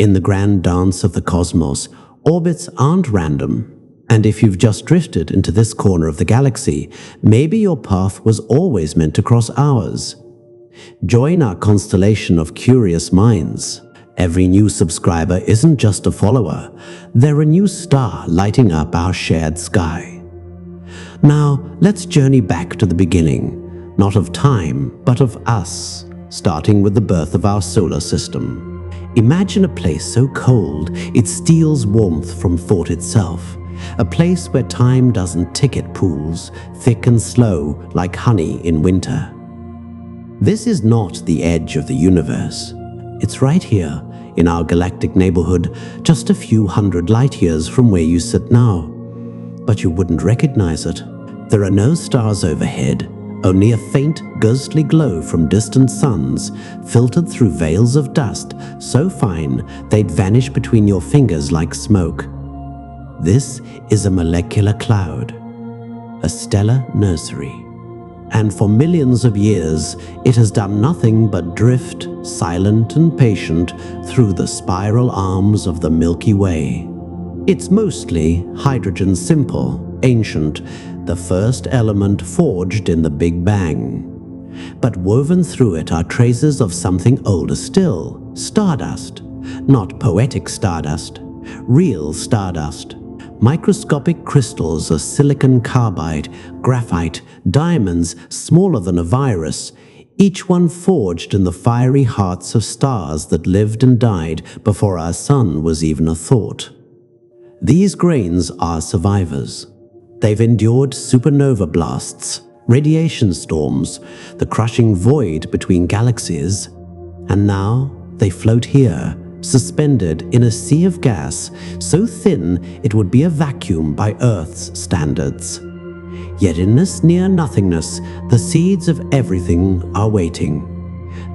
In the grand dance of the cosmos, orbits aren't random. And if you've just drifted into this corner of the galaxy, maybe your path was always meant to cross ours. Join our constellation of curious minds. Every new subscriber isn't just a follower, they're a new star lighting up our shared sky. Now, let's journey back to the beginning, not of time, but of us, starting with the birth of our solar system. Imagine a place so cold it steals warmth from thought itself, a place where time doesn't tick at pools, thick and slow like honey in winter. This is not the edge of the universe. It's right here, in our galactic neighborhood, just a few hundred light years from where you sit now. But you wouldn't recognize it. There are no stars overhead, only a faint, ghostly glow from distant suns, filtered through veils of dust so fine they'd vanish between your fingers like smoke. This is a molecular cloud, a stellar nursery. And for millions of years, it has done nothing but drift, silent and patient, through the spiral arms of the Milky Way. It's mostly hydrogen simple, ancient, the first element forged in the Big Bang. But woven through it are traces of something older still, stardust. Not poetic stardust, real stardust. Microscopic crystals of silicon carbide, graphite, diamonds smaller than a virus, each one forged in the fiery hearts of stars that lived and died before our sun was even a thought. These grains are survivors. They've endured supernova blasts, radiation storms, the crushing void between galaxies, and now they float here, suspended in a sea of gas so thin it would be a vacuum by Earth's standards. Yet in this near nothingness, the seeds of everything are waiting.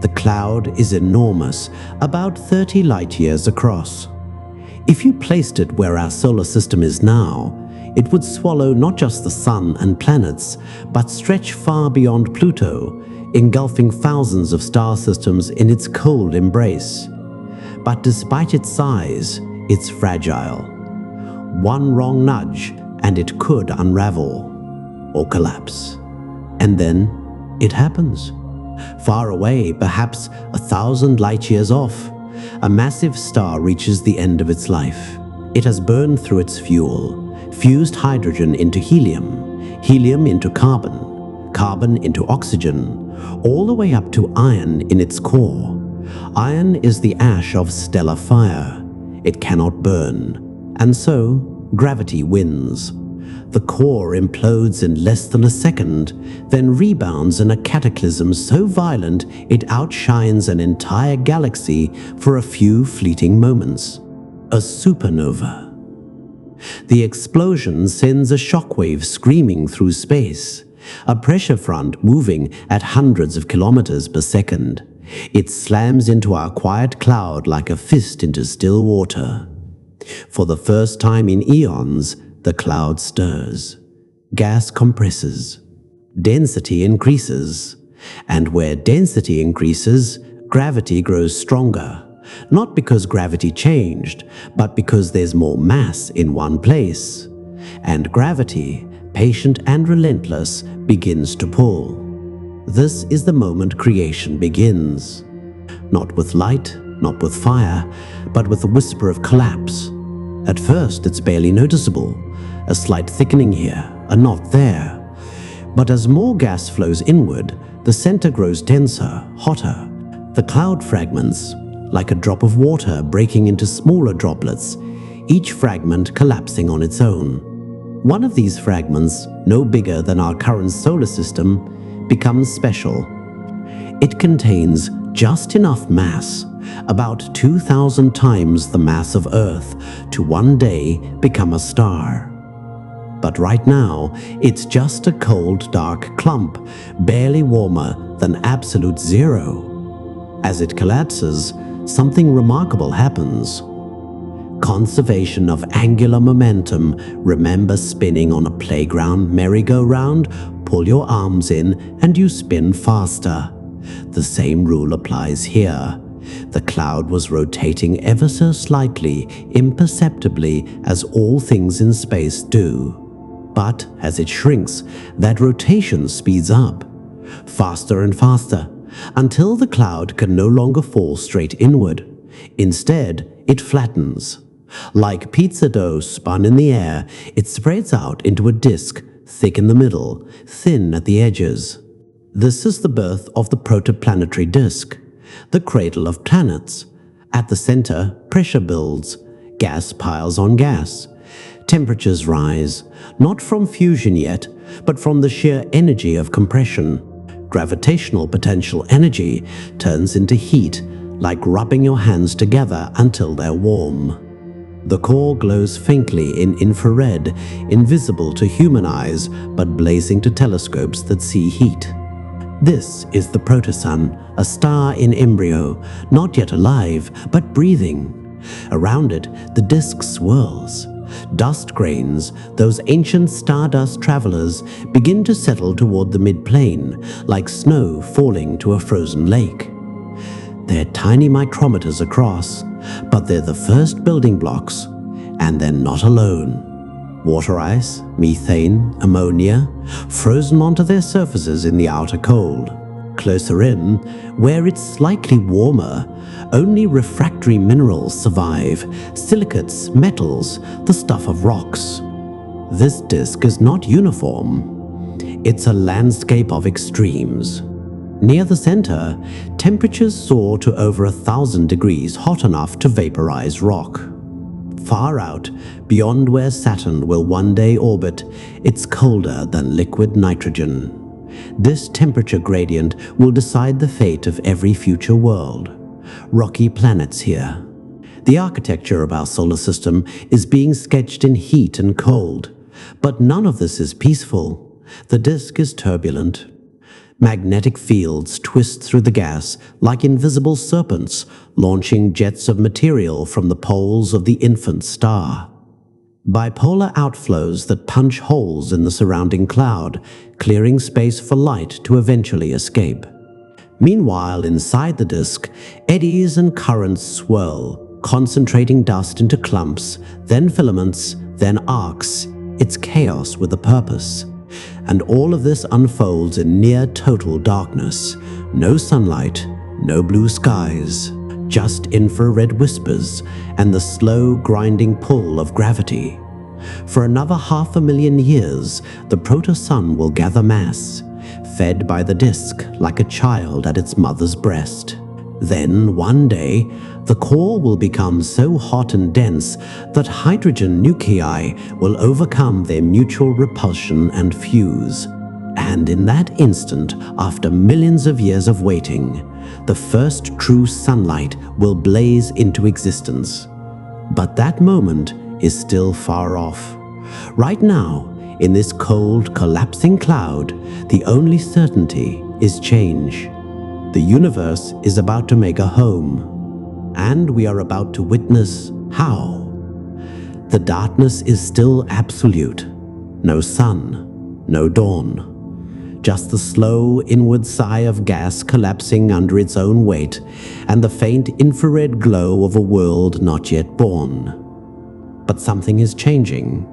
The cloud is enormous, about 30 light years across. If you placed it where our solar system is now, it would swallow not just the sun and planets, but stretch far beyond Pluto, engulfing thousands of star systems in its cold embrace. But despite its size, it's fragile. One wrong nudge and it could unravel or collapse. And then it happens. Far away, perhaps 1,000 light years off, a massive star reaches the end of its life. It has burned through its fuel, fused hydrogen into helium, helium into carbon, carbon into oxygen, all the way up to iron in its core. Iron is the ash of stellar fire. It cannot burn, and so gravity wins. The core implodes in less than a second, then rebounds in a cataclysm so violent it outshines an entire galaxy for a few fleeting moments. A supernova. The explosion sends a shockwave screaming through space, a pressure front moving at hundreds of kilometers per second. It slams into our quiet cloud like a fist into still water. For the first time in eons, the cloud stirs. Gas compresses. Density increases. And where density increases, gravity grows stronger. Not because gravity changed, but because there's more mass in one place. And gravity, patient and relentless, begins to pull. This is the moment creation begins. Not with light, not with fire, but with a whisper of collapse. At first, it's barely noticeable. A slight thickening here, a knot there. But as more gas flows inward, the center grows denser, hotter. The cloud fragments, like a drop of water breaking into smaller droplets, each fragment collapsing on its own. One of these fragments, no bigger than our current solar system, becomes special. It contains just enough mass, about 2,000 times the mass of Earth, to one day become a star. But right now, it's just a cold, dark clump, barely warmer than absolute zero. As it collapses, something remarkable happens. Conservation of angular momentum. Remember spinning on a playground merry-go-round? Pull your arms in and you spin faster. The same rule applies here. The cloud was rotating ever so slightly, imperceptibly, as all things in space do. But as it shrinks, that rotation speeds up, faster and faster, until the cloud can no longer fall straight inward. Instead, it flattens. Like pizza dough spun in the air, it spreads out into a disk, thick in the middle, thin at the edges. This is the birth of the protoplanetary disk, the cradle of planets. At the center, pressure builds, gas piles on gas. Temperatures rise, not from fusion yet, but from the sheer energy of compression. Gravitational potential energy turns into heat, like rubbing your hands together until they're warm. The core glows faintly in infrared, invisible to human eyes, but blazing to telescopes that see heat. This is the protosun, a star in embryo, not yet alive, but breathing. Around it, the disk swirls. Dust grains, those ancient stardust travelers, begin to settle toward the mid-plane, like snow falling to a frozen lake. They're tiny micrometers across, but they're the first building blocks, and they're not alone. Water ice, methane, ammonia, frozen onto their surfaces in the outer cold. Closer in, where it's slightly warmer, only refractory minerals survive, silicates, metals, the stuff of rocks. This disk is not uniform. It's a landscape of extremes. Near the center, temperatures soar to over 1,000 degrees, hot enough to vaporize rock. Far out, beyond where Saturn will one day orbit, it's colder than liquid nitrogen. This temperature gradient will decide the fate of every future world. Rocky planets here. The architecture of our solar system is being sketched in heat and cold, but none of this is peaceful. The disk is turbulent. Magnetic fields twist through the gas like invisible serpents, launching jets of material from the poles of the infant star. Bipolar outflows that punch holes in the surrounding cloud, clearing space for light to eventually escape. Meanwhile, inside the disk, eddies and currents swirl, concentrating dust into clumps, then filaments, then arcs. It's chaos with a purpose. And all of this unfolds in near total darkness. No sunlight, no blue skies, just infrared whispers and the slow grinding pull of gravity. For another 500,000 years, the protosun will gather mass, fed by the disk like a child at its mother's breast. Then, one day, the core will become so hot and dense that hydrogen nuclei will overcome their mutual repulsion and fuse. And in that instant, after millions of years of waiting, the first true sunlight will blaze into existence. But that moment is still far off. Right now, in this cold, collapsing cloud, the only certainty is change. The universe is about to make a home, and we are about to witness how. The darkness is still absolute. No sun, no dawn. Just the slow inward sigh of gas collapsing under its own weight, and the faint infrared glow of a world not yet born. But something is changing.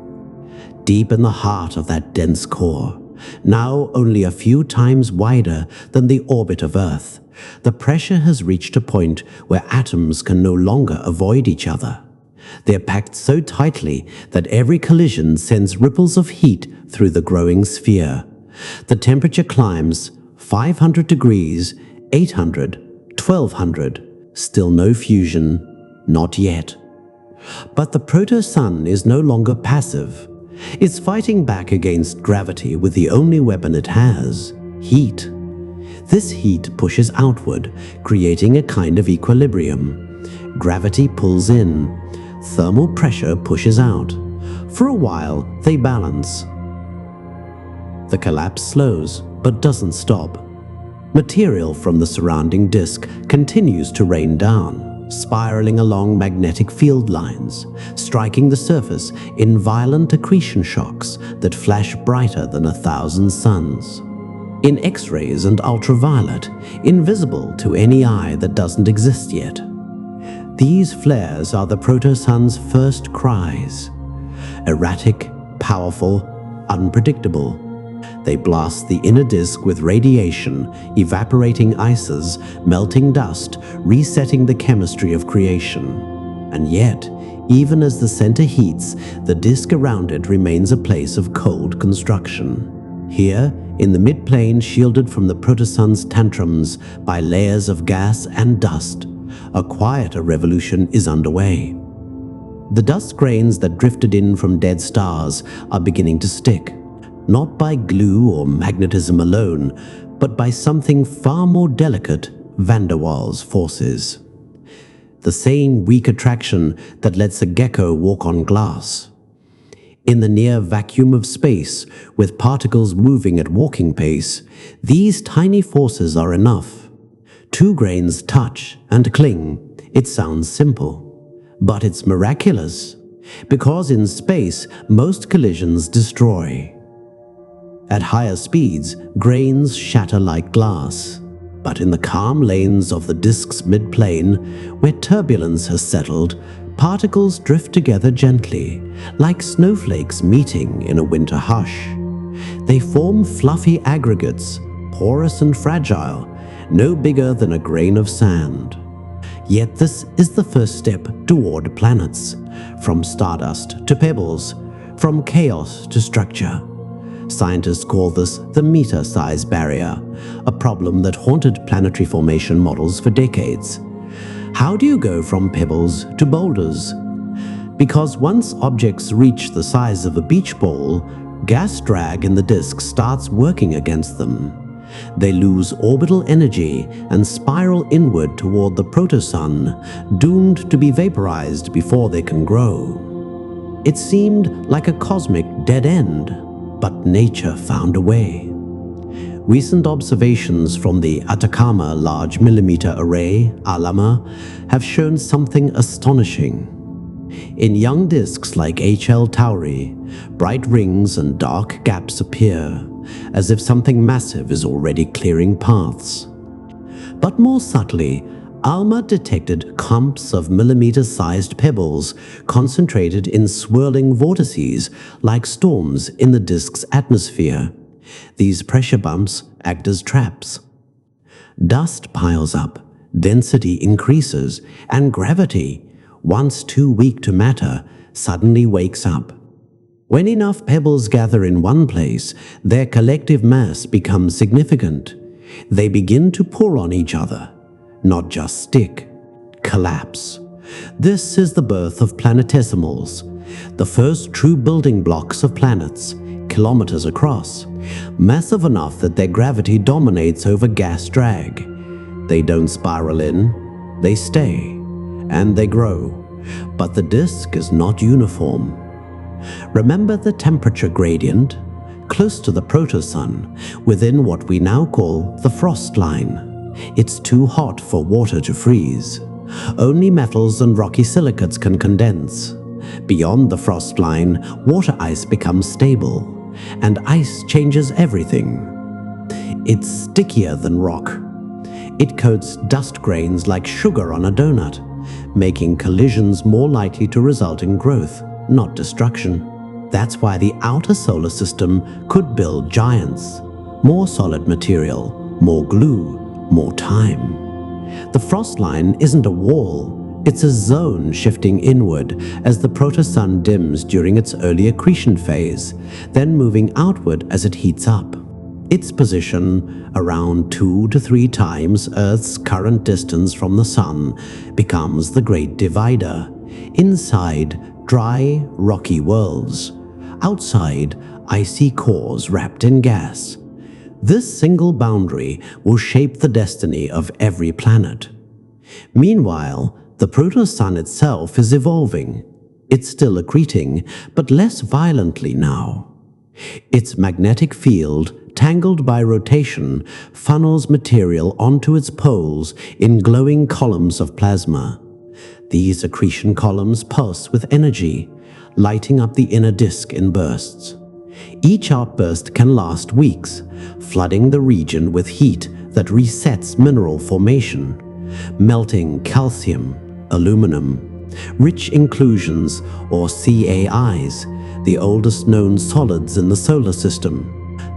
Deep in the heart of that dense core, now only a few times wider than the orbit of Earth, the pressure has reached a point where atoms can no longer avoid each other. They are packed so tightly that every collision sends ripples of heat through the growing sphere. The temperature climbs 500 degrees, 800, 1200, still no fusion, not yet. But the protosun is no longer passive. It's fighting back against gravity with the only weapon it has, heat. This heat pushes outward, creating a kind of equilibrium. Gravity pulls in, thermal pressure pushes out. For a while, they balance. The collapse slows, but doesn't stop. Material from the surrounding disk continues to rain down, spiraling along magnetic field lines, striking the surface in violent accretion shocks that flash brighter than 1,000 suns. in X-rays and ultraviolet, invisible to any eye that doesn't exist yet. These flares are the protosun's first cries. Erratic, powerful, unpredictable. They blast the inner disk with radiation, evaporating ices, melting dust, resetting the chemistry of creation. And yet, even as the center heats, the disk around it remains a place of cold construction. Here, in the midplane shielded from the protosun's tantrums by layers of gas and dust, a quieter revolution is underway. The dust grains that drifted in from dead stars are beginning to stick, not by glue or magnetism alone, but by something far more delicate, van der Waals forces. The same weak attraction that lets a gecko walk on glass. In the near vacuum of space, with particles moving at walking pace, these tiny forces are enough. 2 grains touch and cling. It sounds simple, but it's miraculous, because in space, most collisions destroy. At higher speeds, grains shatter like glass, but in the calm lanes of the disk's midplane, where turbulence has settled, particles drift together gently, like snowflakes meeting in a winter hush. They form fluffy aggregates, porous and fragile, no bigger than a grain of sand. Yet this is the first step toward planets, from stardust to pebbles, from chaos to structure. Scientists call this the meter-size barrier, a problem that haunted planetary formation models for decades. How do you go from pebbles to boulders? Because once objects reach the size of a beach ball, gas drag in the disk starts working against them. They lose orbital energy and spiral inward toward the protosun, doomed to be vaporized before they can grow. It seemed like a cosmic dead end, but nature found a way. Recent observations from the Atacama Large Millimeter Array, ALAMA, have shown something astonishing. In young disks like HL Tauri, bright rings and dark gaps appear, as if something massive is already clearing paths. But more subtly, ALMA detected clumps of millimeter-sized pebbles concentrated in swirling vortices like storms in the disk's atmosphere. These pressure bumps act as traps. Dust piles up, density increases, and gravity, once too weak to matter, suddenly wakes up. When enough pebbles gather in one place, their collective mass becomes significant. They begin to pull on each other, not just stick, collapse. This is the birth of planetesimals, the first true building blocks of planets, kilometers across, massive enough that their gravity dominates over gas drag. They don't spiral in, they stay, and they grow. But the disk is not uniform. Remember the temperature gradient? Close to the protosun, within what we now call the frost line. It's too hot for water to freeze. Only metals and rocky silicates can condense. Beyond the frost line, water ice becomes stable, and ice changes everything. It's stickier than rock. It coats dust grains like sugar on a donut, making collisions more likely to result in growth, not destruction. That's why the outer solar system could build giants. More solid material, more glue, more time. The frost line isn't a wall, it's a zone shifting inward as the protosun dims during its early accretion phase, then moving outward as it heats up. Its position, around 2 to 3 times Earth's current distance from the Sun, becomes the great divider. Inside, dry, rocky worlds. Outside, icy cores wrapped in gas. This single boundary will shape the destiny of every planet. Meanwhile, the protosun itself is evolving. It's still accreting, but less violently now. Its magnetic field, tangled by rotation, funnels material onto its poles in glowing columns of plasma. These accretion columns pulse with energy, lighting up the inner disk in bursts. Each outburst can last weeks, flooding the region with heat that resets mineral formation, melting calcium, aluminum, rich inclusions or CAIs, the oldest known solids in the solar system.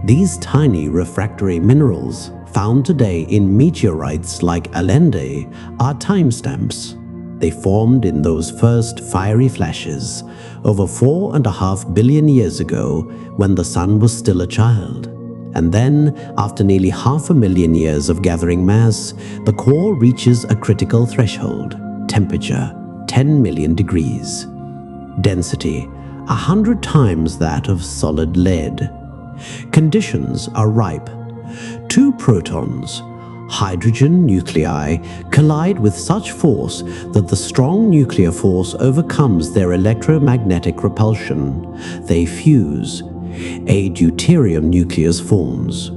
These tiny refractory minerals, found today in meteorites like Allende, are timestamps. They formed in those first fiery flashes over 4.5 billion years ago when the sun was still a child. And then, after nearly 500,000 years of gathering mass, the core reaches a critical threshold, temperature 10 million degrees. Density 100 times that of solid lead. Conditions are ripe. Two protons, hydrogen nuclei, collide with such force that the strong nuclear force overcomes their electromagnetic repulsion. They fuse. A deuterium nucleus forms.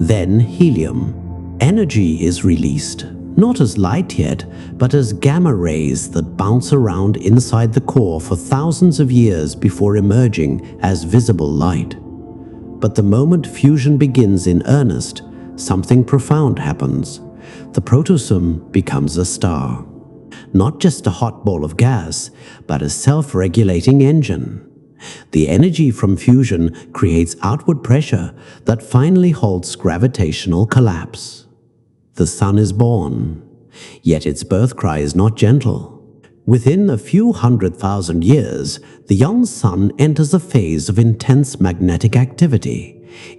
Then helium. Energy is released, not as light yet, but as gamma rays that bounce around inside the core for thousands of years before emerging as visible light. But the moment fusion begins in earnest, something profound happens. The protosum becomes a star. Not just a hot ball of gas, but a self-regulating engine. The energy from fusion creates outward pressure that finally halts gravitational collapse. The sun is born, yet its birth cry is not gentle. Within a few 100,000 years, the young sun enters a phase of intense magnetic activity.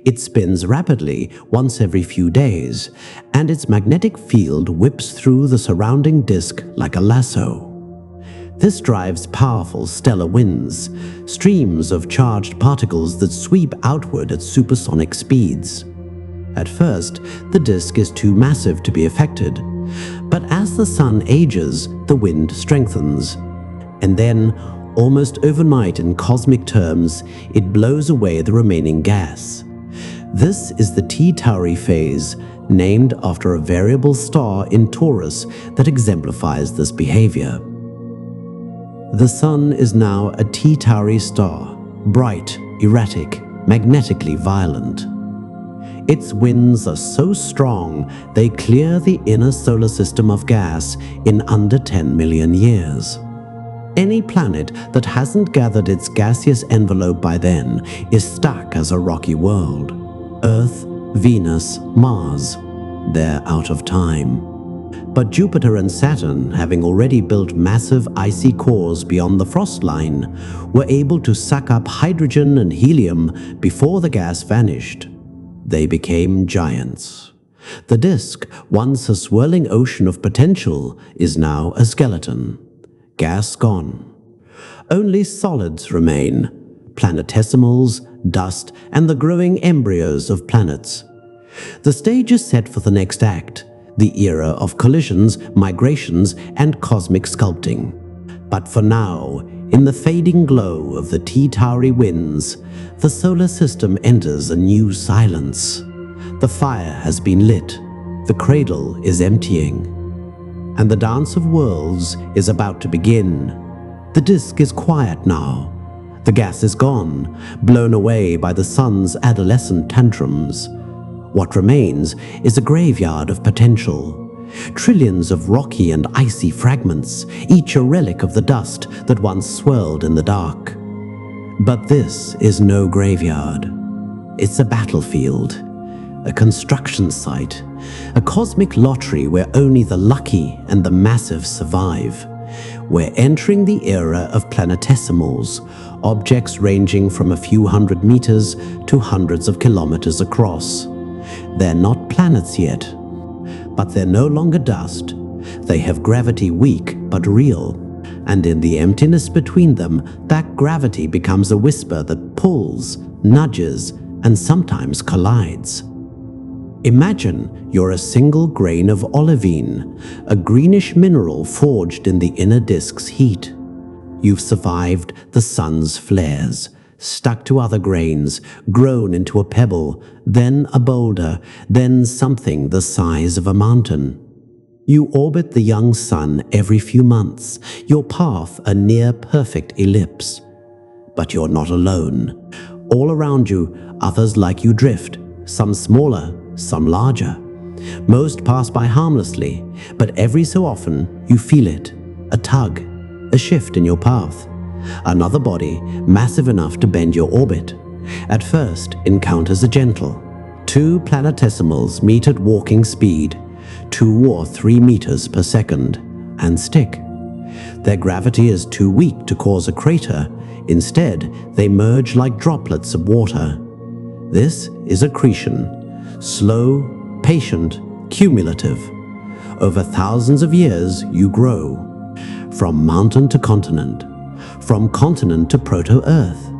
It spins rapidly once every few days, and its magnetic field whips through the surrounding disk like a lasso. This drives powerful stellar winds, streams of charged particles that sweep outward at supersonic speeds. At first, the disk is too massive to be affected, but as the sun ages, the wind strengthens. And then, almost overnight in cosmic terms, it blows away the remaining gas. This is the T Tauri phase, named after a variable star in Taurus that exemplifies this behavior. The sun is now a T Tauri star, bright, erratic, magnetically violent. Its winds are so strong they clear the inner solar system of gas in under 10 million years. Any planet that hasn't gathered its gaseous envelope by then is stuck as a rocky world. Earth, Venus, Mars, they're out of time. But Jupiter and Saturn, having already built massive icy cores beyond the frost line, were able to suck up hydrogen and helium before the gas vanished. They became giants. The disk, once a swirling ocean of potential, is now a skeleton. Gas gone. Only solids remain: planetesimals, dust, and the growing embryos of planets. The stage is set for the next act, the era of collisions, migrations, and cosmic sculpting. But for now, in the fading glow of the T Tauri winds, the solar system enters a new silence. The fire has been lit, the cradle is emptying, and the dance of worlds is about to begin. The disk is quiet now. The gas is gone, blown away by the sun's adolescent tantrums. What remains is a graveyard of potential. Trillions of rocky and icy fragments, each a relic of the dust that once swirled in the dark. But this is no graveyard. It's a battlefield, a construction site, a cosmic lottery where only the lucky and the massive survive. We're entering the era of planetesimals, objects ranging from a few hundred meters to hundreds of kilometers across. They're not planets yet, but they're no longer dust. They have gravity weak but real, and in the emptiness between them, that gravity becomes a whisper that pulls, nudges, and sometimes collides. Imagine you're a single grain of olivine, a greenish mineral forged in the inner disk's heat. You've survived the sun's flares, stuck to other grains, grown into a pebble, then a boulder, then something the size of a mountain. You orbit the young sun every few months, your path a near-perfect ellipse. But you're not alone. All around you, others like you drift, some smaller, some larger. Most pass by harmlessly, but every so often you feel it, a tug, a shift in your path. Another body, massive enough to bend your orbit, at first encounters a gentle. Two planetesimals meet at walking speed, 2 or 3 meters per second, and stick. Their gravity is too weak to cause a crater. Instead, they merge like droplets of water. This is accretion, slow, patient, cumulative. Over thousands of years, you grow. From mountain to continent, from continent to proto-Earth.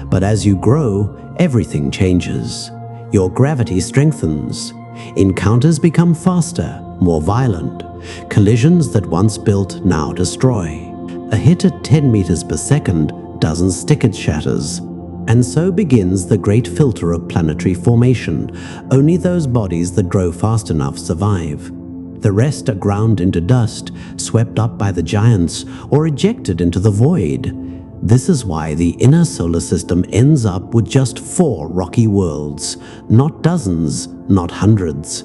But as you grow, everything changes. Your gravity strengthens. Encounters become faster, more violent. Collisions that once built now destroy. A hit at 10 meters per second doesn't stick, it shatters. And so begins the great filter of planetary formation. Only those bodies that grow fast enough survive. The rest are ground into dust, swept up by the giants, or ejected into the void. This is why the inner solar system ends up with just 4 rocky worlds, not dozens, not hundreds.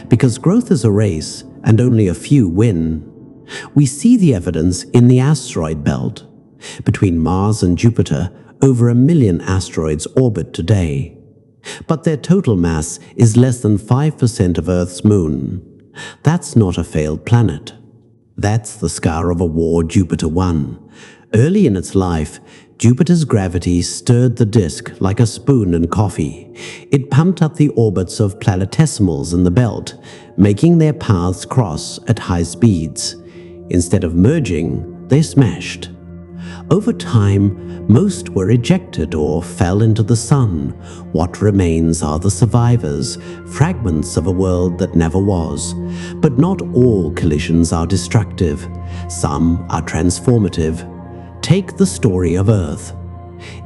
Because growth is a race, and only a few win. We see the evidence in the asteroid belt. Between Mars and Jupiter, over 1 million asteroids orbit today. But their total mass is less than 5% of Earth's moon. That's not a failed planet. That's the scar of a war Jupiter won. Early in its life, Jupiter's gravity stirred the disk like a spoon in coffee. It pumped up the orbits of planetesimals in the belt, making their paths cross at high speeds. Instead of merging, they smashed. Over time, most were ejected or fell into the sun. What remains are the survivors, fragments of a world that never was. But not all collisions are destructive. Some are transformative. Take the story of Earth.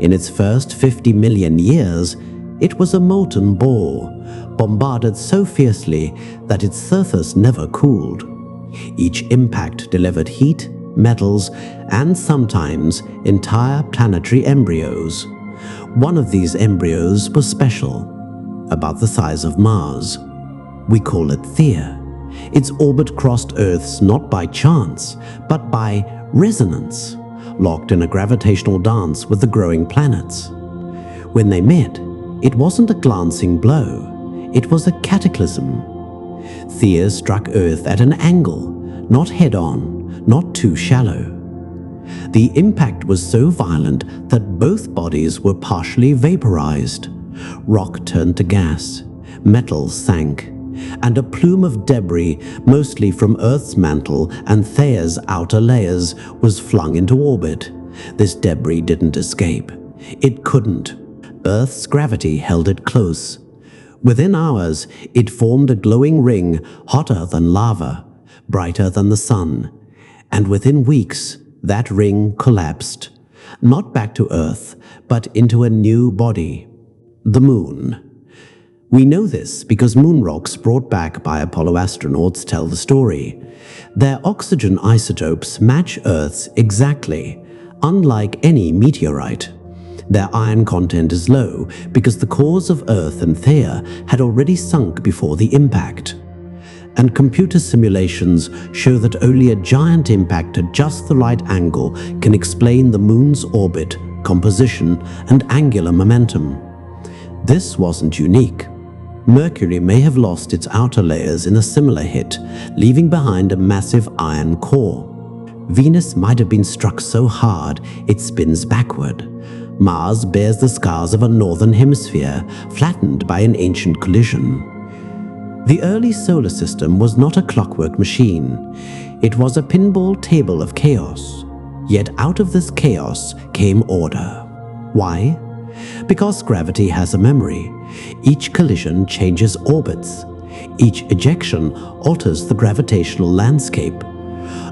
In its first 50 million years, it was a molten ball, bombarded so fiercely that its surface never cooled. Each impact delivered heat, metals, and sometimes entire planetary embryos. One of these embryos was special, about the size of Mars. We call it Theia. Its orbit crossed Earth's not by chance, but by resonance, locked in a gravitational dance with the growing planets. When they met, it wasn't a glancing blow, it was a cataclysm. Theia struck Earth at an angle, not head-on, not too shallow. The impact was so violent that both bodies were partially vaporized. Rock turned to gas, metals sank, and a plume of debris, mostly from Earth's mantle and Theia's outer layers, was flung into orbit. This debris didn't escape. It couldn't. Earth's gravity held it close. Within hours, it formed a glowing ring, hotter than lava, brighter than the sun. And within weeks, that ring collapsed, not back to Earth, but into a new body, the Moon. We know this because moon rocks brought back by Apollo astronauts tell the story. Their oxygen isotopes match Earth's exactly, unlike any meteorite. Their iron content is low because the cores of Earth and Theia had already sunk before the impact. And computer simulations show that only a giant impact at just the right angle can explain the Moon's orbit, composition, and angular momentum. This wasn't unique. Mercury may have lost its outer layers in a similar hit, leaving behind a massive iron core. Venus might have been struck so hard it spins backward. Mars bears the scars of a northern hemisphere, flattened by an ancient collision. The early solar system was not a clockwork machine. It was a pinball table of chaos. Yet out of this chaos came order. Why? Because gravity has a memory. Each collision changes orbits. Each ejection alters the gravitational landscape.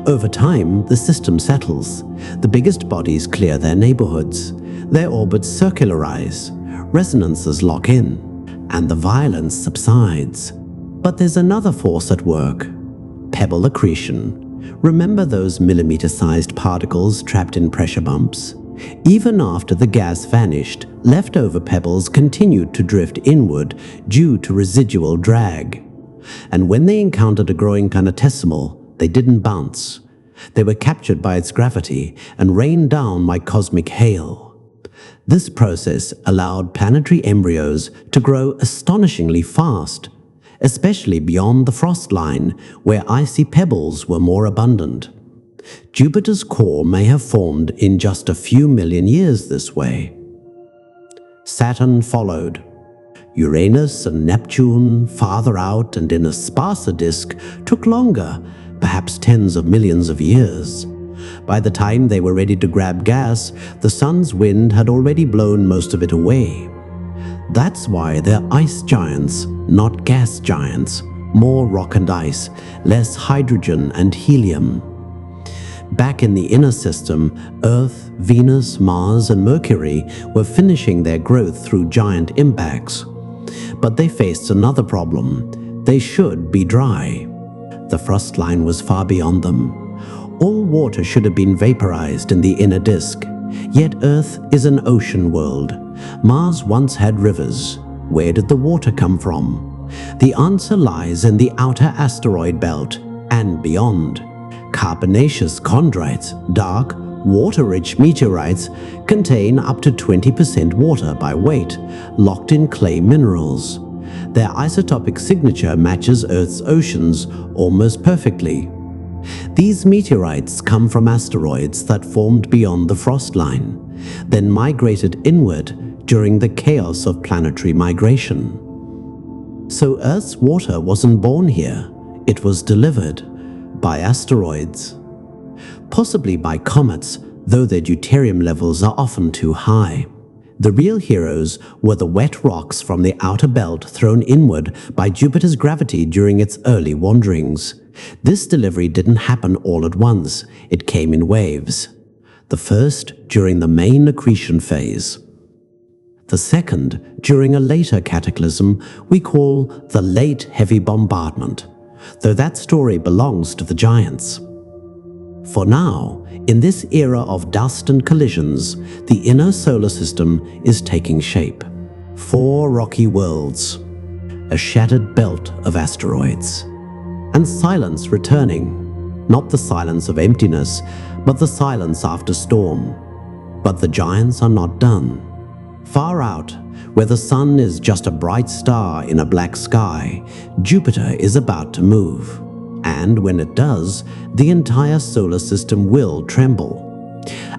Over time, the system settles. The biggest bodies clear their neighborhoods. Their orbits circularize. Resonances lock in. And the violence subsides. But there's another force at work. Pebble accretion. Remember those millimeter-sized particles trapped in pressure bumps? Even after the gas vanished, leftover pebbles continued to drift inward due to residual drag. And when they encountered a growing planetesimal, they didn't bounce. They were captured by its gravity and rained down like cosmic hail. This process allowed planetary embryos to grow astonishingly fast, especially beyond the frost line, where icy pebbles were more abundant. Jupiter's core may have formed in just a few million years this way. Saturn followed. Uranus and Neptune, farther out and in a sparser disk, took longer, perhaps tens of millions of years. By the time they were ready to grab gas, the sun's wind had already blown most of it away. That's why they're ice giants, not gas giants. More rock and ice, less hydrogen and helium. Back in the inner system, Earth, Venus, Mars, and Mercury were finishing their growth through giant impacts. But they faced another problem. They should be dry. The frost line was far beyond them. All water should have been vaporized in the inner disk. Yet Earth is an ocean world. Mars once had rivers. Where did the water come from? The answer lies in the outer asteroid belt and beyond. Carbonaceous chondrites, dark, water-rich meteorites, contain up to 20% water by weight, locked in clay minerals. Their isotopic signature matches Earth's oceans almost perfectly. These meteorites come from asteroids that formed beyond the frost line, then migrated inward during the chaos of planetary migration. So Earth's water wasn't born here, it was delivered by asteroids. Possibly by comets, though their deuterium levels are often too high. The real heroes were the wet rocks from the outer belt thrown inward by Jupiter's gravity during its early wanderings. This delivery didn't happen all at once, it came in waves. The first during the main accretion phase. The second during a later cataclysm we call the late heavy bombardment, though that story belongs to the giants. For now, in this era of dust and collisions, the inner solar system is taking shape. 4 rocky worlds, a shattered belt of asteroids, and silence returning. Not the silence of emptiness, but the silence after storm. But the giants are not done. Far out, where the sun is just a bright star in a black sky, Jupiter is about to move. And when it does, the entire solar system will tremble.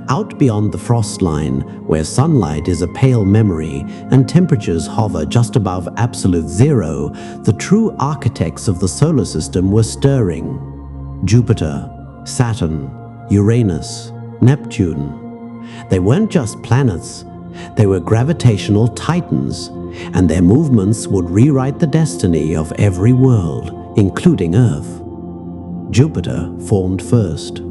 Out beyond the frost line, where sunlight is a pale memory and temperatures hover just above absolute zero, the true architects of the solar system were stirring. Jupiter, Saturn, Uranus, Neptune. They weren't just planets, they were gravitational titans, and their movements would rewrite the destiny of every world, including Earth. Jupiter formed first.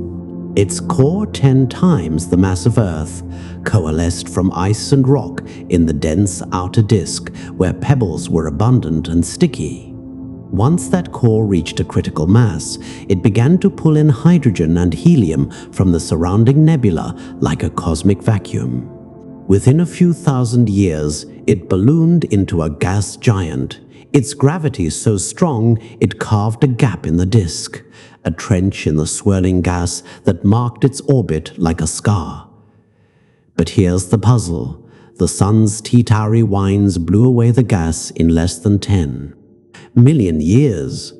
Its core 10 times the mass of Earth, coalesced from ice and rock in the dense outer disk where pebbles were abundant and sticky. Once that core reached a critical mass, it began to pull in hydrogen and helium from the surrounding nebula like a cosmic vacuum. Within a few thousand years, it ballooned into a gas giant. Its gravity so strong it carved a gap in the disk, a trench in the swirling gas that marked its orbit like a scar. But here's the puzzle. The sun's T-Tauri winds blew away the gas in less than 10 million years.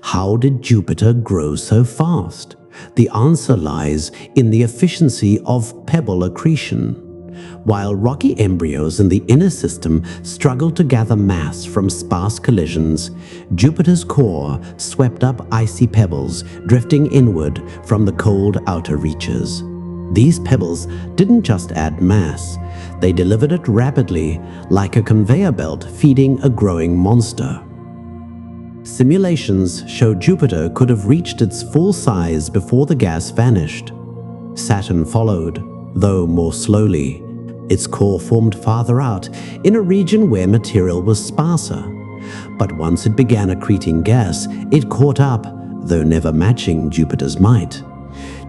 How did Jupiter grow so fast? The answer lies in the efficiency of pebble accretion. While rocky embryos in the inner system struggled to gather mass from sparse collisions, Jupiter's core swept up icy pebbles drifting inward from the cold outer reaches. These pebbles didn't just add mass, they delivered it rapidly, like a conveyor belt feeding a growing monster. Simulations show Jupiter could have reached its full size before the gas vanished. Saturn followed, though more slowly. Its core formed farther out, in a region where material was sparser. But once it began accreting gas, it caught up, though never matching Jupiter's might.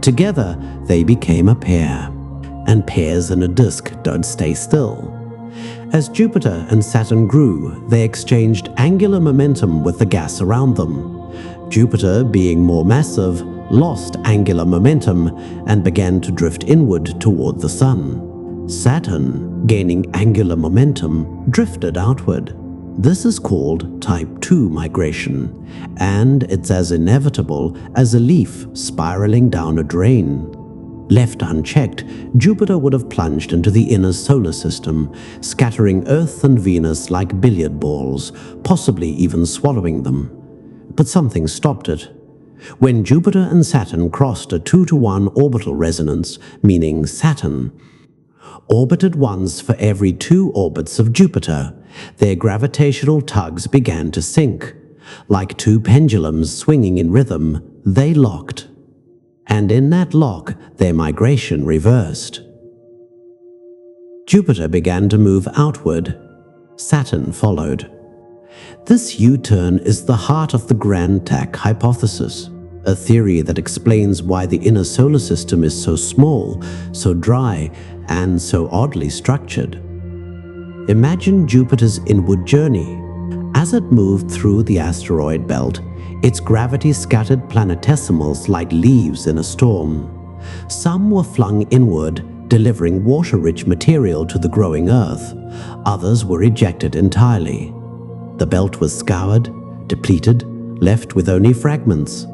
Together, they became a pair. and pairs in a disk don't stay still. As Jupiter and Saturn grew, they exchanged angular momentum with the gas around them. Jupiter, being more massive, lost angular momentum and began to drift inward toward the Sun. Saturn, gaining angular momentum, drifted outward. This is called Type 2 migration, and it's as inevitable as a leaf spiraling down a drain. Left unchecked, Jupiter would have plunged into the inner solar system, scattering Earth and Venus like billiard balls, possibly even swallowing them. But something stopped it. When Jupiter and Saturn crossed a 2-to-1 orbital resonance, meaning Saturn orbited once for every 2 orbits of Jupiter, their gravitational tugs began to sink. Like 2 pendulums swinging in rhythm, they locked. And in that lock, their migration reversed. Jupiter began to move outward. Saturn followed. This U-turn is the heart of the Grand Tack hypothesis, a theory that explains why the inner solar system is so small, so dry, and so oddly structured. Imagine Jupiter's inward journey. As it moved through the asteroid belt, its gravity scattered planetesimals like leaves in a storm. Some were flung inward, delivering water-rich material to the growing Earth. Others were ejected entirely. The belt was scoured, depleted, left with only fragments.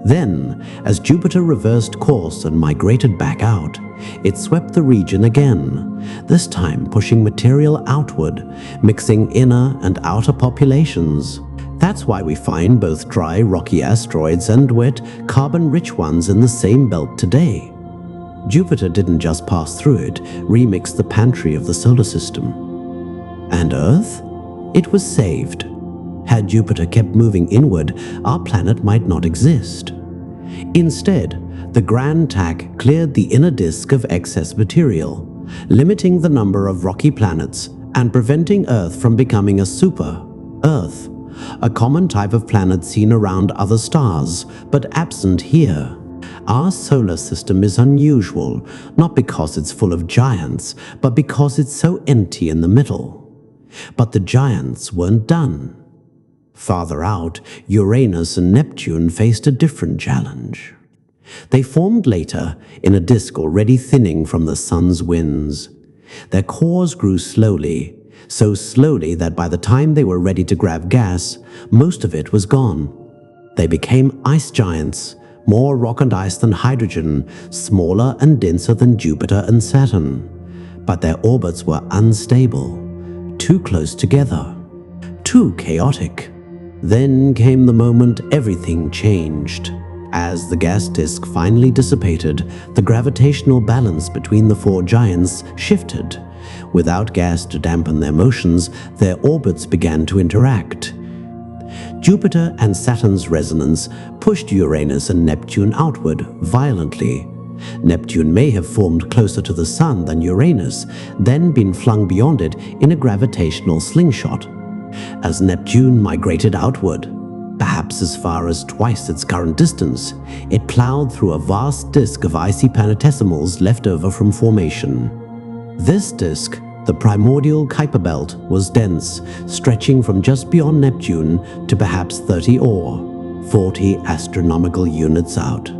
Then, as Jupiter reversed course and migrated back out, it swept the region again, this time pushing material outward, mixing inner and outer populations. That's why we find both dry, rocky asteroids and wet, carbon-rich ones in the same belt today. Jupiter didn't just pass through it, remix the pantry of the solar system. And Earth? It was saved. Had Jupiter kept moving inward, our planet might not exist. Instead, the Grand Tack cleared the inner disk of excess material, limiting the number of rocky planets and preventing Earth from becoming a super-Earth, a common type of planet seen around other stars, but absent here. Our solar system is unusual, not because it's full of giants, but because it's so empty in the middle. But the giants weren't done. Farther out, Uranus and Neptune faced a different challenge. They formed later in a disk already thinning from the sun's winds. Their cores grew slowly, so slowly that by the time they were ready to grab gas, most of it was gone. They became ice giants, more rock and ice than hydrogen, smaller and denser than Jupiter and Saturn. But their orbits were unstable, too close together, too chaotic. Then came the moment everything changed. As the gas disk finally dissipated, the gravitational balance between the 4 giants shifted. Without gas to dampen their motions, their orbits began to interact. Jupiter and Saturn's resonance pushed Uranus and Neptune outward violently. Neptune may have formed closer to the Sun than Uranus, then been flung beyond it in a gravitational slingshot. As Neptune migrated outward, perhaps as far as twice its current distance, it plowed through a vast disk of icy planetesimals left over from formation. This disk, the primordial Kuiper belt, was dense, stretching from just beyond Neptune to perhaps 30 or 40 astronomical units out.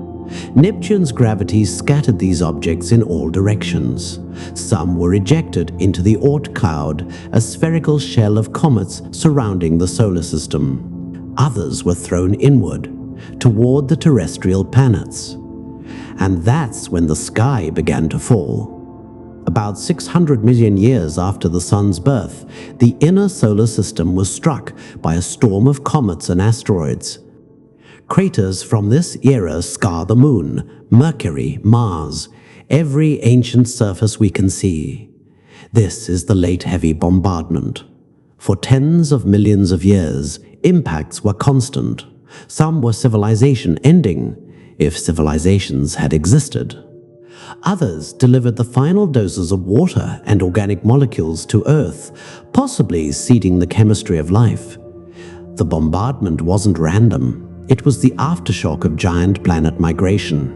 Neptune's gravity scattered these objects in all directions. Some were ejected into the Oort cloud, a spherical shell of comets surrounding the solar system. Others were thrown inward, toward the terrestrial planets. And that's when the sky began to fall. About 600 million years after the Sun's birth, the inner solar system was struck by a storm of comets and asteroids. Craters from this era scar the Moon, Mercury, Mars, every ancient surface we can see. This is the late heavy bombardment. For tens of millions of years, impacts were constant. Some were civilization ending, if civilizations had existed. Others delivered the final doses of water and organic molecules to Earth, possibly seeding the chemistry of life. The bombardment wasn't random. It was the aftershock of giant planet migration.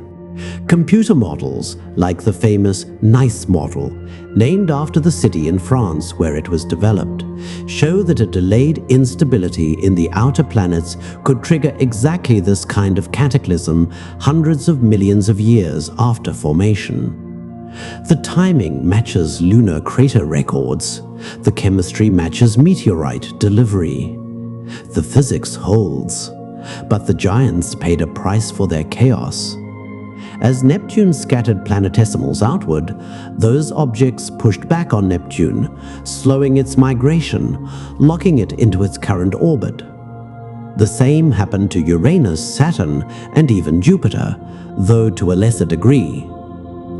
Computer models, like the famous Nice model, named after the city in France where it was developed, show that a delayed instability in the outer planets could trigger exactly this kind of cataclysm hundreds of millions of years after formation. The timing matches lunar crater records. The chemistry matches meteorite delivery. The physics holds. But the giants paid a price for their chaos. As Neptune scattered planetesimals outward, those objects pushed back on Neptune, slowing its migration, locking it into its current orbit. The same happened to Uranus, Saturn, and even Jupiter, though to a lesser degree.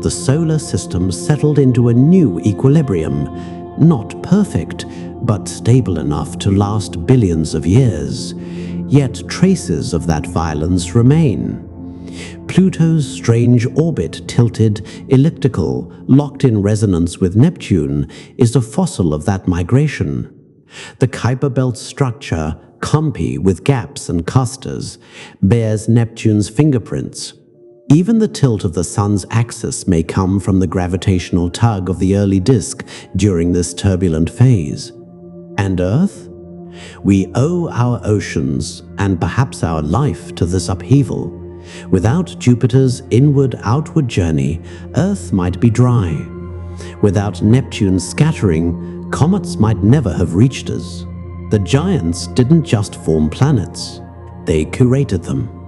The solar system settled into a new equilibrium, not perfect, but stable enough to last billions of years. Yet traces of that violence remain. Pluto's strange orbit, tilted, elliptical, locked in resonance with Neptune, is a fossil of that migration. The Kuiper Belt structure, compy with gaps and clusters, bears Neptune's fingerprints. Even the tilt of the Sun's axis may come from the gravitational tug of the early disk during this turbulent phase. And Earth? We owe our oceans, and perhaps our life, to this upheaval. Without Jupiter's inward-outward journey, Earth might be dry. Without Neptune's scattering, comets might never have reached us. The giants didn't just form planets, they curated them.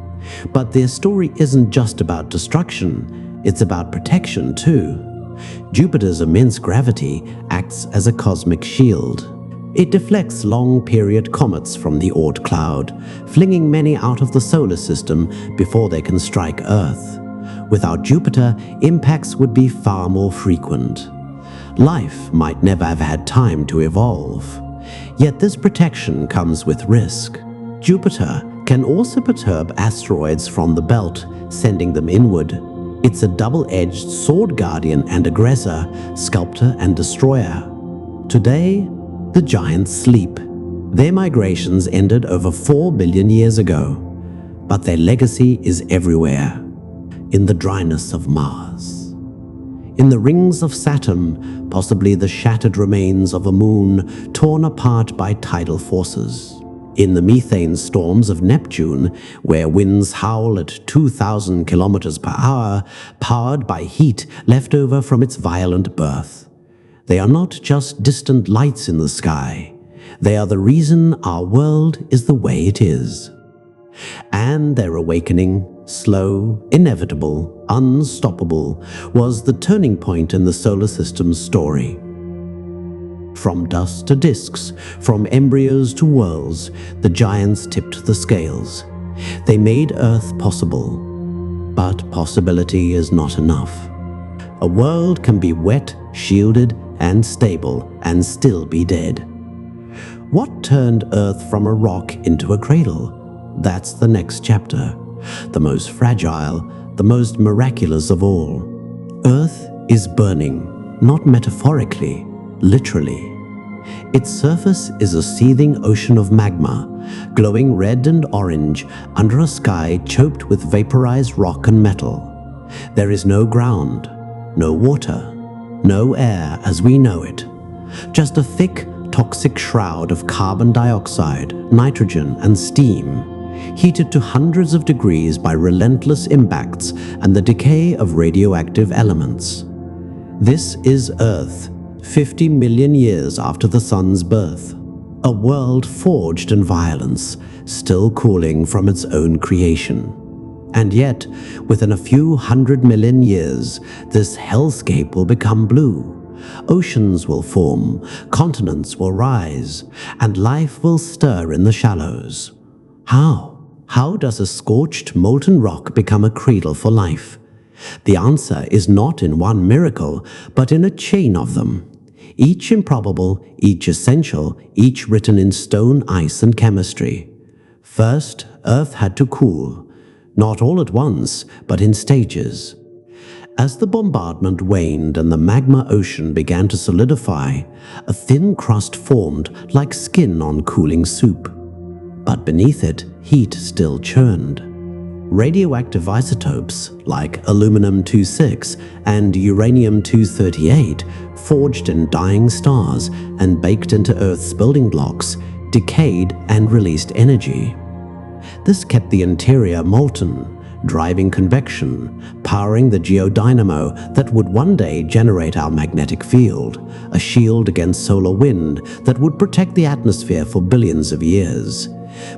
But their story isn't just about destruction, it's about protection too. Jupiter's immense gravity acts as a cosmic shield. It deflects long-period comets from the Oort cloud, flinging many out of the solar system before they can strike Earth. Without Jupiter, impacts would be far more frequent. Life might never have had time to evolve. Yet this protection comes with risk. Jupiter can also perturb asteroids from the belt, sending them inward. It's a double-edged sword guardian and aggressor, sculptor and destroyer. Today, the giants sleep. Their migrations ended over 4 billion years ago, but their legacy is everywhere. In the dryness of Mars, in the rings of Saturn, possibly the shattered remains of a moon torn apart by tidal forces. In the methane storms of Neptune, where winds howl at 2,000 kilometers per hour, powered by heat left over from its violent birth. They are not just distant lights in the sky. They are the reason our world is the way it is. And their awakening, slow, inevitable, unstoppable, was the turning point in the solar system's story. From dust to disks, from embryos to worlds, the giants tipped the scales. They made Earth possible. But possibility is not enough. A world can be wet, shielded, and stable, and still be dead. What turned Earth from a rock into a cradle? That's the next chapter. The most fragile, the most miraculous of all. Earth is burning, not metaphorically, literally. Its surface is a seething ocean of magma, glowing red and orange under a sky choked with vaporized rock and metal. There is no ground, no water, no air as we know it. Just a thick, toxic shroud of carbon dioxide, nitrogen, and steam, heated to hundreds of degrees by relentless impacts and the decay of radioactive elements. This is Earth, 50 million years after the Sun's birth. A world forged in violence, still cooling from its own creation. And yet, within a few 100 million years, this hellscape will become blue. Oceans will form, continents will rise, and life will stir in the shallows. How? How does a scorched, molten rock become a cradle for life? The answer is not in one miracle, but in a chain of them. Each improbable, each essential, each written in stone, ice, and chemistry. First, Earth had to cool. Not all at once, but in stages. As the bombardment waned and the magma ocean began to solidify, a thin crust formed like skin on cooling soup. But beneath it, heat still churned. Radioactive isotopes like aluminum-26 and uranium-238, forged in dying stars and baked into Earth's building blocks, decayed and released energy. This kept the interior molten, driving convection, powering the geodynamo that would one day generate our magnetic field, a shield against solar wind that would protect the atmosphere for billions of years.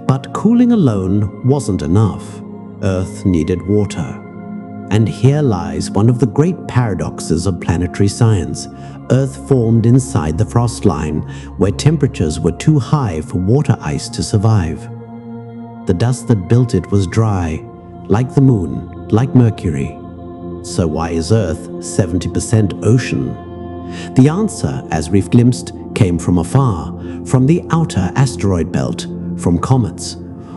But cooling alone wasn't enough. Earth needed water. And here lies one of the great paradoxes of planetary science. Earth formed inside the frost line, where temperatures were too high for water ice to survive. The dust that built it was dry, like the moon, like Mercury. So why is Earth 70% ocean? The answer, as we've glimpsed, came from afar, from the outer asteroid belt, from comets,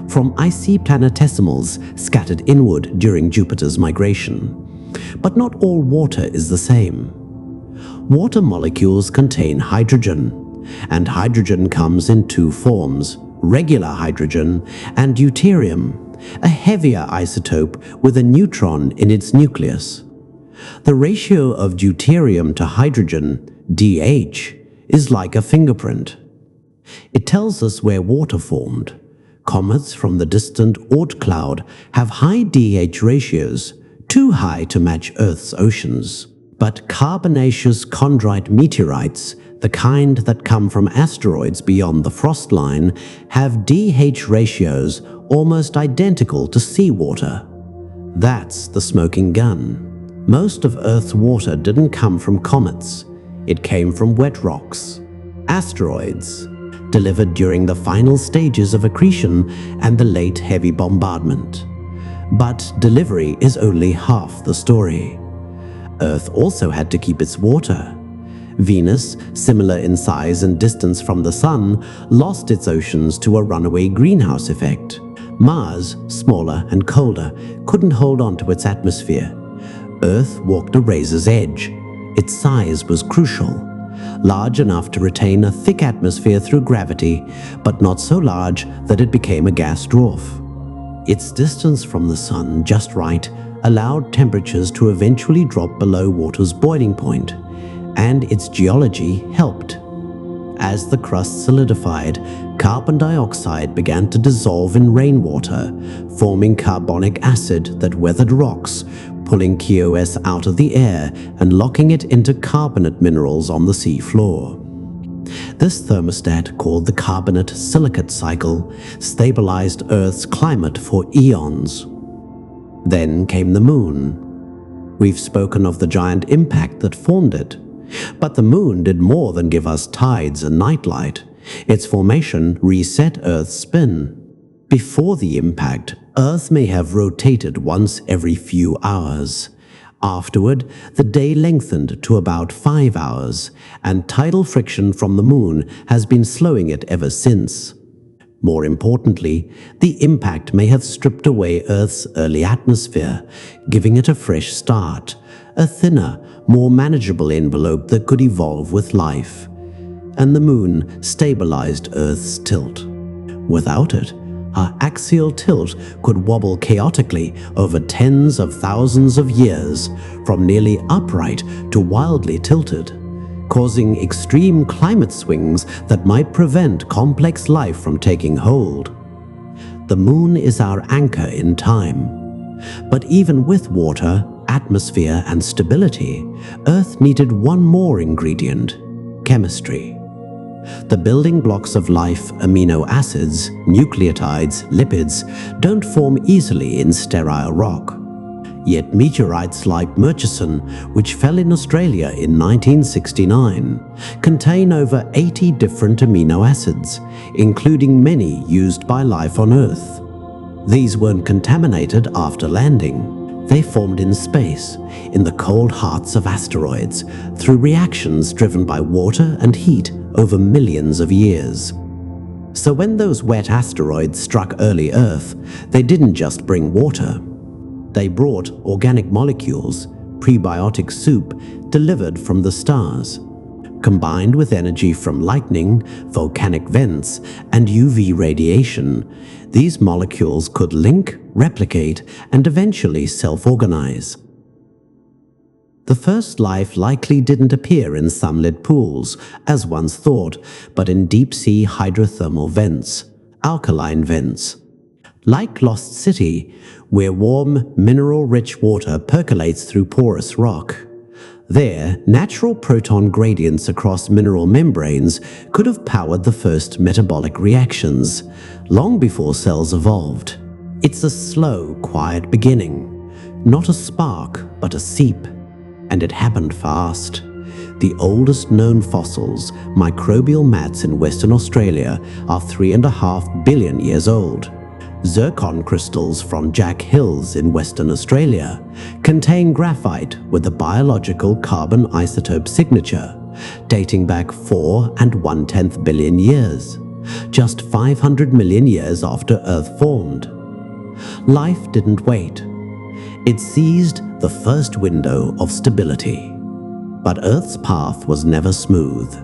from icy planetesimals scattered inward during Jupiter's migration. But not all water is the same. Water molecules contain hydrogen, and hydrogen comes in two forms: regular hydrogen and deuterium, a heavier isotope with a neutron in its nucleus. The ratio of deuterium to hydrogen, DH, is like a fingerprint. It tells us where water formed. Comets from the distant Oort cloud have high DH ratios, too high to match Earth's oceans. But carbonaceous chondrite meteorites, the kind that come from asteroids beyond the frost line, have DH ratios almost identical to seawater. That's the smoking gun. Most of Earth's water didn't come from comets. It came from wet rocks, asteroids, delivered during the final stages of accretion and the late heavy bombardment. But delivery is only half the story. Earth also had to keep its water. Venus, similar in size and distance from the Sun, lost its oceans to a runaway greenhouse effect. Mars, smaller and colder, couldn't hold on to its atmosphere. Earth walked a razor's edge. Its size was crucial. Large enough to retain a thick atmosphere through gravity, but not so large that it became a gas dwarf. Its distance from the Sun, just right, allowed temperatures to eventually drop below water's boiling point, and its geology helped. As the crust solidified, carbon dioxide began to dissolve in rainwater, forming carbonic acid that weathered rocks, pulling KOS out of the air and locking it into carbonate minerals on the sea floor. This thermostat, called the carbonate silicate cycle, stabilized Earth's climate for eons. Then came the Moon. We've spoken of the giant impact that formed it. But the Moon did more than give us tides and nightlight. Its formation reset Earth's spin. Before the impact, Earth may have rotated once every few hours. Afterward, the day lengthened to about 5 hours, and tidal friction from the Moon has been slowing it ever since. More importantly, the impact may have stripped away Earth's early atmosphere, giving it a fresh start, a thinner, more manageable envelope that could evolve with life. And the Moon stabilized Earth's tilt. Without it, our axial tilt could wobble chaotically over tens of thousands of years, from nearly upright to wildly tilted, causing extreme climate swings that might prevent complex life from taking hold. The Moon is our anchor in time. But even with water, atmosphere, and stability, Earth needed one more ingredient: chemistry. The building blocks of life, amino acids, nucleotides, lipids, don't form easily in sterile rock. Yet meteorites like Murchison, which fell in Australia in 1969, contain over 80 different amino acids, including many used by life on Earth. These weren't contaminated after landing. They formed in space, in the cold hearts of asteroids, through reactions driven by water and heat over millions of years. So when those wet asteroids struck early Earth, they didn't just bring water. They brought organic molecules, prebiotic soup delivered from the stars. Combined with energy from lightning, volcanic vents, and UV radiation, these molecules could link, replicate, and eventually self-organize. The first life likely didn't appear in sunlit pools, as once thought, but in deep-sea hydrothermal vents, alkaline vents. Like Lost City, where warm, mineral-rich water percolates through porous rock. There, natural proton gradients across mineral membranes could have powered the first metabolic reactions, long before cells evolved. It's a slow, quiet beginning, not a spark, but a seep. And it happened fast. The oldest known fossils, microbial mats in Western Australia, are 3.5 billion years old. Zircon crystals from Jack Hills in Western Australia contain graphite with a biological carbon isotope signature, dating back 4 1/10 billion years, just 500 million years after Earth formed. Life didn't wait. It seized the first window of stability. But Earth's path was never smooth.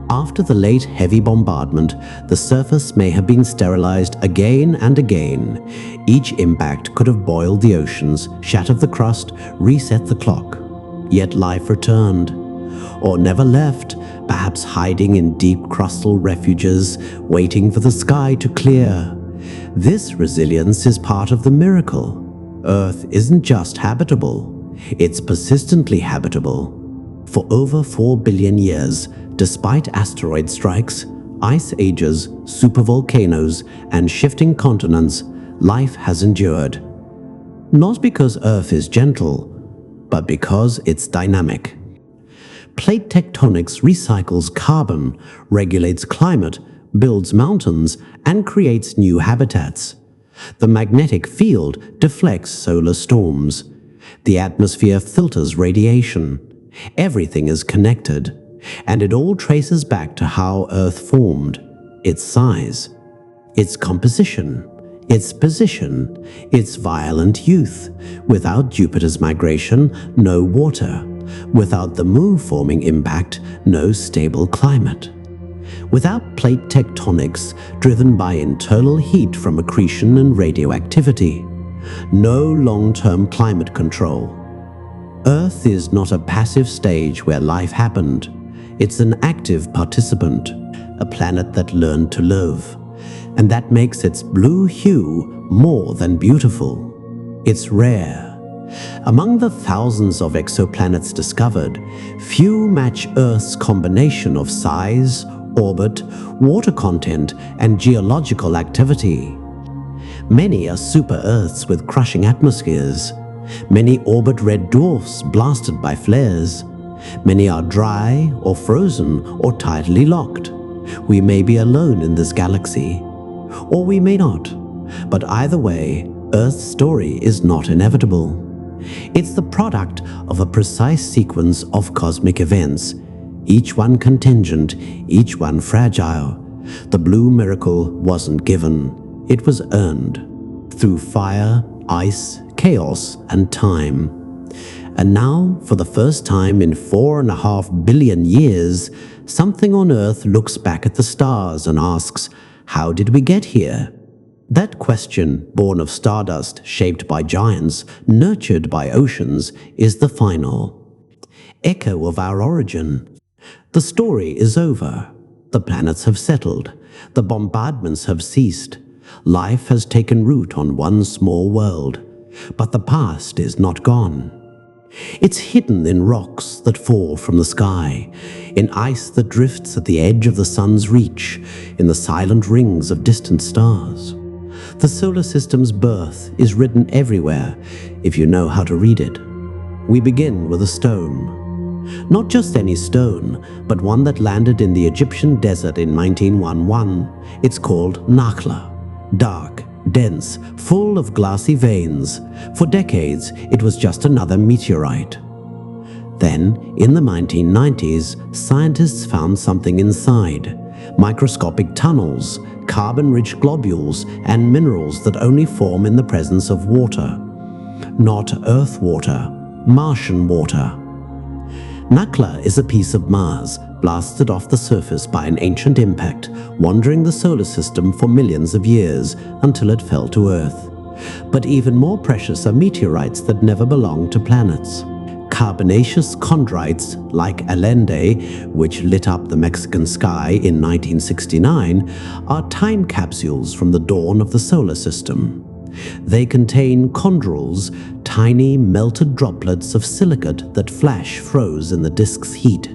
After the late heavy bombardment, the surface may have been sterilized again and again. Each impact could have boiled the oceans, shattered the crust, reset the clock. Yet life returned, or never left, perhaps hiding in deep crustal refuges, waiting for the sky to clear. This resilience is part of the miracle. Earth isn't just habitable, it's persistently habitable. For over 4 billion years, despite asteroid strikes, ice ages, supervolcanoes, and shifting continents, life has endured. Not because Earth is gentle, but because it's dynamic. Plate tectonics recycles carbon, regulates climate, builds mountains, and creates new habitats. The magnetic field deflects solar storms. The atmosphere filters radiation. Everything is connected, and it all traces back to how Earth formed, its size, its composition, its position, its violent youth. Without Jupiter's migration, no water. Without the Moon forming impact, no stable climate. Without plate tectonics driven by internal heat from accretion and radioactivity, no long-term climate control. Earth is not a passive stage where life happened. It's an active participant, a planet that learned to live. And that makes its blue hue more than beautiful. It's rare. Among the thousands of exoplanets discovered, few match Earth's combination of size, orbit, water content, and geological activity. Many are super-Earths with crushing atmospheres. Many orbit red dwarfs blasted by flares. Many are dry or frozen or tightly locked. We may be alone in this galaxy, or we may not. But either way, Earth's story is not inevitable. It's the product of a precise sequence of cosmic events, each one contingent, each one fragile. The blue miracle wasn't given, it was earned, through fire, ice, chaos, and time. And now, for the first time in 4.5 billion years, something on Earth looks back at the stars and asks, how did we get here? That question, born of stardust, shaped by giants, nurtured by oceans, is the final echo of our origin. The story is over. The planets have settled. The bombardments have ceased. Life has taken root on one small world. But the past is not gone. It's hidden in rocks that fall from the sky, in ice that drifts at the edge of the sun's reach, in the silent rings of distant stars. The solar system's birth is written everywhere, if you know how to read it. We begin with a stone. Not just any stone, but one that landed in the Egyptian desert in 1911. It's called Nakhla. Dark, dense, full of glassy veins. For decades, it was just another meteorite. Then, in the 1990s, scientists found something inside. Microscopic tunnels, carbon-rich globules, and minerals that only form in the presence of water. Not Earth water, Martian water. Nakhla is a piece of Mars, blasted off the surface by an ancient impact, wandering the solar system for millions of years until it fell to Earth. But even more precious are meteorites that never belong to planets. Carbonaceous chondrites like Allende, which lit up the Mexican sky in 1969, are time capsules from the dawn of the solar system. They contain chondrules, tiny melted droplets of silicate that froze in the disk's heat.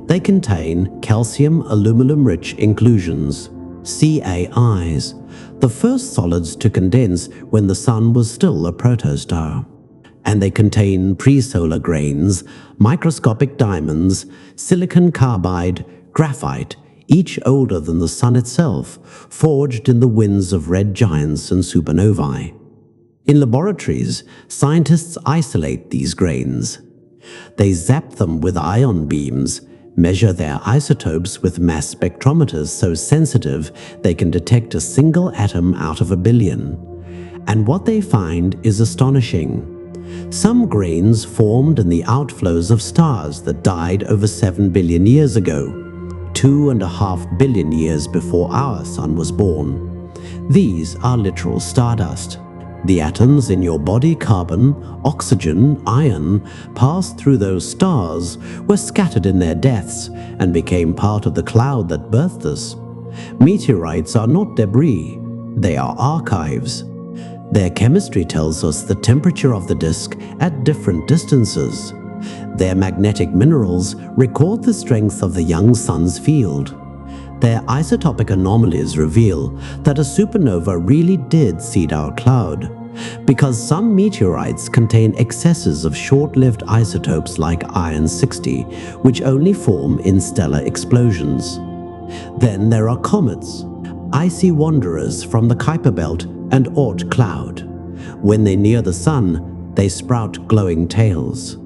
They contain calcium-aluminum-rich inclusions, CAIs, the first solids to condense when the Sun was still a protostar. And they contain pre-solar grains, microscopic diamonds, silicon carbide, graphite, each older than the Sun itself, forged in the winds of red giants and supernovae. In laboratories, scientists isolate these grains. They zap them with ion beams, measure their isotopes with mass spectrometers so sensitive they can detect a single atom out of a billion. And what they find is astonishing. Some grains formed in the outflows of stars that died over 7 billion years ago, 2.5 billion years before our Sun was born. These are literal stardust. The atoms in your body, carbon, oxygen, iron, passed through those stars, were scattered in their deaths and became part of the cloud that birthed us. Meteorites are not debris, they are archives. Their chemistry tells us the temperature of the disk at different distances. Their magnetic minerals record the strength of the young Sun's field. Their isotopic anomalies reveal that a supernova really did seed our cloud, because some meteorites contain excesses of short-lived isotopes like iron-60, which only form in stellar explosions. Then there are comets, icy wanderers from the Kuiper Belt and Oort cloud. When they near the Sun, they sprout glowing tails,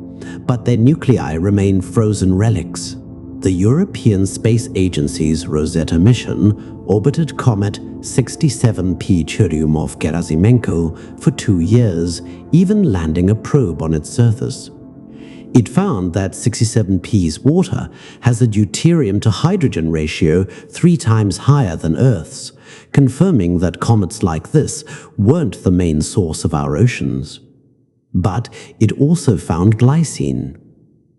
but their nuclei remain frozen relics. The European Space Agency's Rosetta mission orbited comet 67P Churyumov-Gerasimenko for 2 years, even landing a probe on its surface. It found that 67P's water has a deuterium to hydrogen ratio 3 times higher than Earth's, confirming that comets like this weren't the main source of our oceans. But it also found glycine,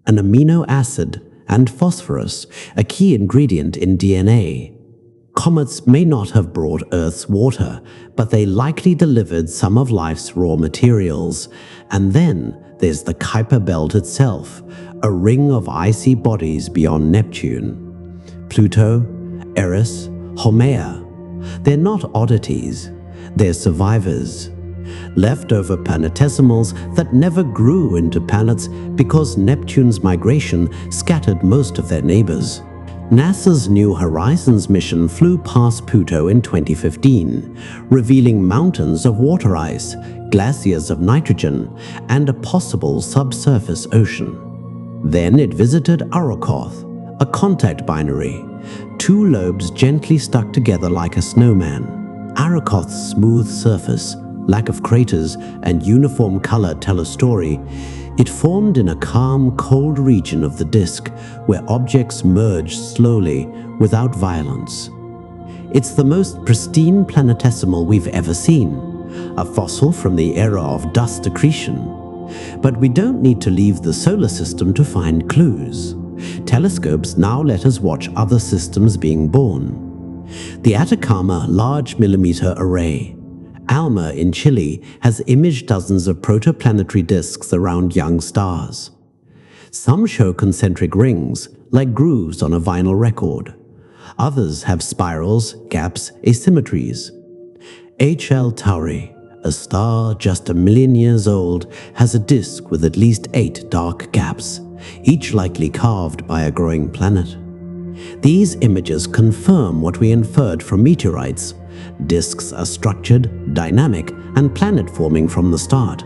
an amino acid, and phosphorus, a key ingredient in DNA. Comets may not have brought Earth's water, but they likely delivered some of life's raw materials. And then there's the Kuiper Belt itself, a ring of icy bodies beyond Neptune. Pluto, Eris, Haumea. They're not oddities, they're survivors. Leftover planetesimals that never grew into planets because Neptune's migration scattered most of their neighbors. NASA's New Horizons mission flew past Pluto in 2015, revealing mountains of water ice, glaciers of nitrogen, and a possible subsurface ocean. Then it visited Arrokoth, a contact binary, 2 lobes gently stuck together like a snowman. Arrokoth's smooth surface, lack of craters, and uniform color tell a story. It formed in a calm, cold region of the disk where objects merged slowly, without violence. It's the most pristine planetesimal we've ever seen, a fossil from the era of dust accretion. But we don't need to leave the solar system to find clues. Telescopes now let us watch other systems being born. The Atacama Large Millimeter Array, ALMA in Chile, has imaged dozens of protoplanetary disks around young stars. Some show concentric rings, like grooves on a vinyl record. Others have spirals, gaps, asymmetries. HL Tauri, a star just 1 million years old, has a disk with at least 8 dark gaps, each likely carved by a growing planet. These images confirm what we inferred from meteorites. Disks are structured, dynamic, and planet-forming from the start.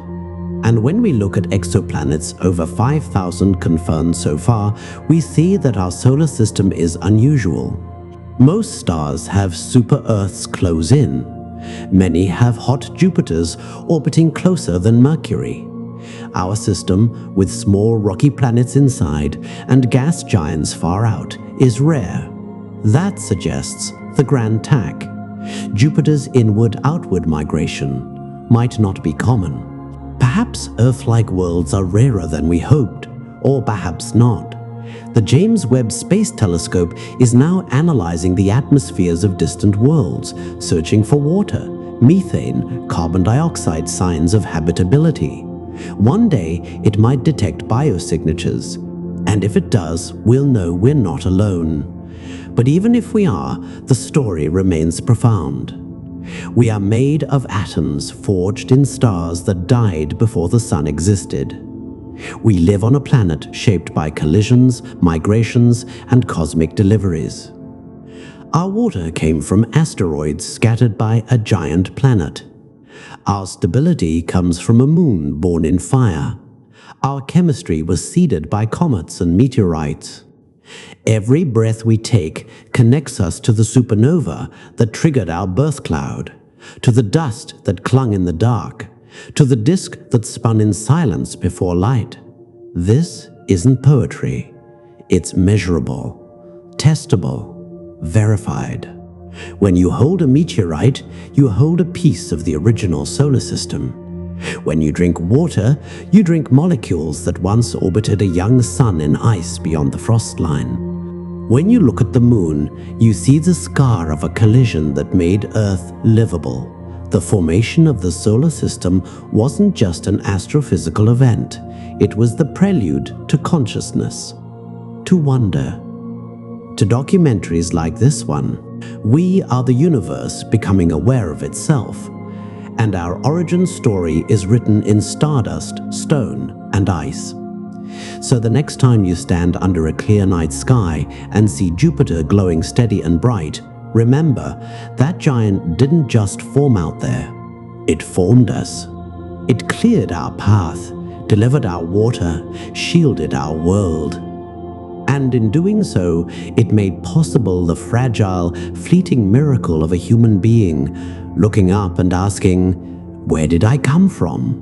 And when we look at exoplanets, over 5,000 confirmed so far, we see that our solar system is unusual. Most stars have super-Earths close in. Many have hot Jupiters orbiting closer than Mercury. Our system, with small rocky planets inside and gas giants far out, is rare. That suggests the grand tack, Jupiter's inward-outward migration, might not be common. Perhaps Earth-like worlds are rarer than we hoped, or perhaps not. The James Webb Space Telescope is now analyzing the atmospheres of distant worlds, searching for water, methane, carbon dioxide signs of habitability. One day, it might detect biosignatures, and if it does, we'll know we're not alone. But even if we are, the story remains profound. We are made of atoms forged in stars that died before the sun existed. We live on a planet shaped by collisions, migrations, and cosmic deliveries. Our water came from asteroids scattered by a giant planet. Our stability comes from a moon born in fire. Our chemistry was seeded by comets and meteorites. Every breath we take connects us to the supernova that triggered our birth cloud, to the dust that clung in the dark, to the disk that spun in silence before light. This isn't poetry. It's measurable, testable, verified. When you hold a meteorite, you hold a piece of the original solar system. When you drink water, you drink molecules that once orbited a young sun in ice beyond the frost line. When you look at the moon, you see the scar of a collision that made Earth livable. The formation of the solar system wasn't just an astrophysical event. It was the prelude to consciousness, to wonder. To documentaries like this one, we are the universe becoming aware of itself, and our origin story is written in stardust, stone, and ice. So the next time you stand under a clear night sky and see Jupiter glowing steady and bright, remember that giant didn't just form out there. It formed us. It cleared our path, delivered our water, shielded our world. And in doing so, it made possible the fragile, fleeting miracle of a human being looking up and asking, "Where did I come from?"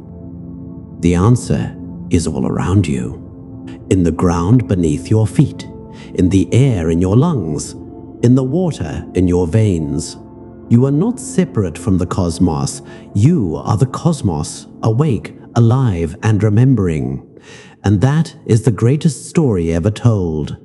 The answer is all around you. In the ground beneath your feet, in the air in your lungs, in the water in your veins. You are not separate from the cosmos. You are the cosmos, awake, alive, and remembering. And that is the greatest story ever told.